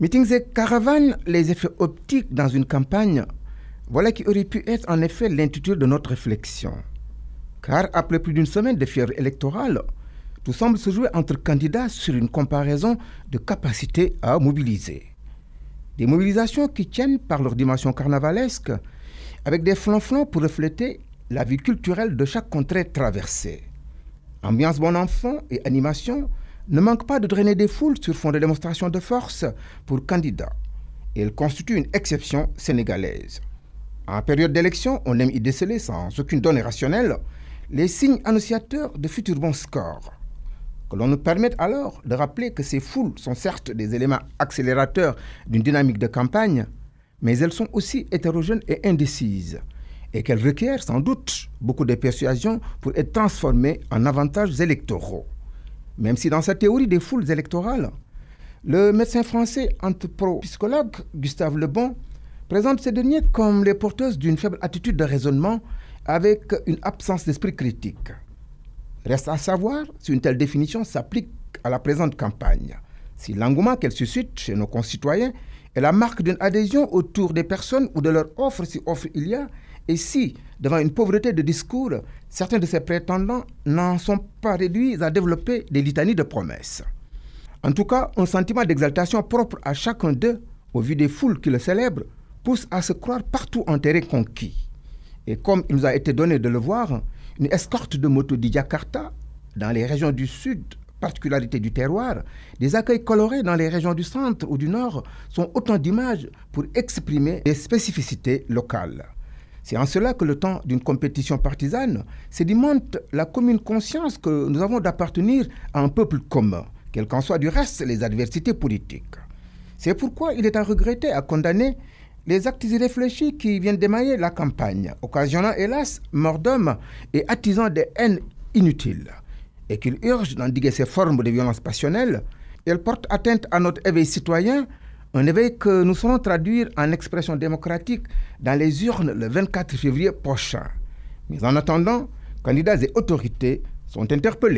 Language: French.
Meetings et caravanes, les effets optiques dans une campagne, voilà qui aurait pu être en effet l'intitulé de notre réflexion. Car après plus d'une semaine de fièvre électorale, tout semble se jouer entre candidats sur une comparaison de capacité à mobiliser. Des mobilisations qui tiennent par leur dimension carnavalesque, avec des flancs-flancs pour refléter la vie culturelle de chaque contrée traversée. Ambiance bon enfant et animation ne manquent pas de drainer des foules sur fond de démonstration de force pour candidats. Et elles constituent une exception sénégalaise. En période d'élection, on aime y déceler sans aucune donnée rationnelle les signes annonciateurs de futurs bons scores. Que l'on nous permette alors de rappeler que ces foules sont certes des éléments accélérateurs d'une dynamique de campagne, mais elles sont aussi hétérogènes et indécises, et qu'elles requièrent sans doute beaucoup de persuasion pour être transformées en avantages électoraux. Même si dans sa théorie des foules électorales, le médecin français anthropopsychologue Gustave Le Bon présente ces derniers comme les porteuses d'une faible attitude de raisonnement avec une absence d'esprit critique. Reste à savoir si une telle définition s'applique à la présente campagne, si l'engouement qu'elle suscite chez nos concitoyens est la marque d'une adhésion autour des personnes ou de leur offre si offre il y a, et si, devant une pauvreté de discours, certains de ces prétendants n'en sont pas réduits à développer des litanies de promesses. En tout cas, un sentiment d'exaltation propre à chacun d'eux, au vu des foules qui le célèbrent, pousse à se croire partout en terrain conquis. Et comme il nous a été donné de le voir, une escorte de motos de Jakarta, dans les régions du sud, particularité du terroir, des accueils colorés dans les régions du centre ou du nord sont autant d'images pour exprimer des spécificités locales. C'est en cela que le temps d'une compétition partisane sédimente la commune conscience que nous avons d'appartenir à un peuple commun, quelles qu'en soient du reste les adversités politiques. C'est pourquoi il est à regretter, à condamner les actes irréfléchis qui viennent d'émailler la campagne, occasionnant hélas mort d'hommes et attisant des haines inutiles, et qu'il urge d'endiguer ces formes de violence passionnelle. Elles portent atteinte à notre éveil citoyen, un éveil que nous saurons traduire en expression démocratique dans les urnes le 24 février prochain. Mais en attendant, candidats et autorités sont interpellés.